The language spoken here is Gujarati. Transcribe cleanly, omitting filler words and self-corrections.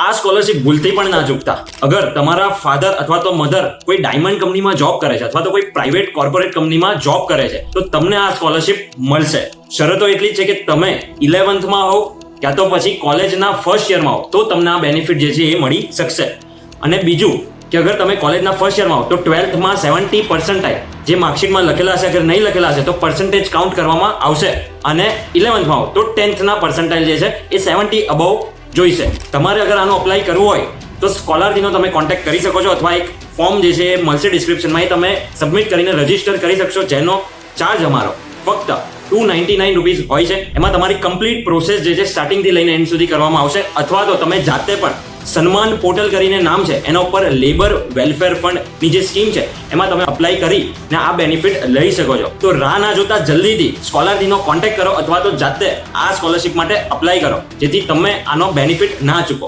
આ સ્કોલરશિપ ભૂલથી પણ ના ચૂકતા. અગર તમારા ફાધર અથવા તો મધર કોઈ ડાયમંડ કંપનીમાં જોબ કરે છે અથવા તો કોઈ પ્રાઇવેટ કોર્પોરેટ કંપનીમાં જોબ કરે છે તો તમને આ સ્કોલરશિપ મળશે. શરતો એટલી જ છે કે તમે 11th હોવ ક્યાં તો પછી કોલેજના ફર્સ્ટ યરમાં હોવ તો તમને આ બેનિફિટ જે છે એ મળી શકશે. અને બીજું કે અગર તમે કોલેજના ફર્સ્ટ યરમાં હોવ તો 12thમાં 70% જે માર્કશીટમાં લખેલા હશે અગર નહીં લખેલા હશે તો પર્સન્ટેજ કાઉન્ટ કરવામાં આવશે. અને 11thમાં હોવ તો 10thના પર્સન્ટાઇલ જે છે એ 70 અબવ જોઈશે. તમારે અગર આનો અપ્લાય કરવું હોય તો સ્કોલરથીનો તમે કોન્ટેક્ટ કરી શકો છો અથવા એક ફોર્મ જે છે એ મળશે ડિસ્ક્રિપ્શનમાં, એ તમે સબમિટ કરીને રજીસ્ટર કરી શકશો, જેનો ચાર્જ અમારો ફક્ત 299 રૂપીઝ હોય છે. એમાં તમારી કમ્પ્લીટ પ્રોસેસ જે છે સ્ટાર્ટિંગથી લઈને એન્ડ સુધી કરવામાં આવશે. અથવા તો તમે જાતે પણ સન્માન પોર્ટલ કરીને નામ છે એના ઉપર લેબર વેલફેર ફંડની જે સ્કીમ છે એમાં તમે અપ્લાય કરીને આ બેનિફિટ લઈ શકો છો. તો રાહ ના જોતા જલ્દીથી સ્કોલરથીનો કોન્ટેક્ટ કરો અથવા તો જાતે આ સ્કોલરશિપ માટે અપ્લાય કરો જેથી તમે આનો બેનિફિટ ના ચૂકો.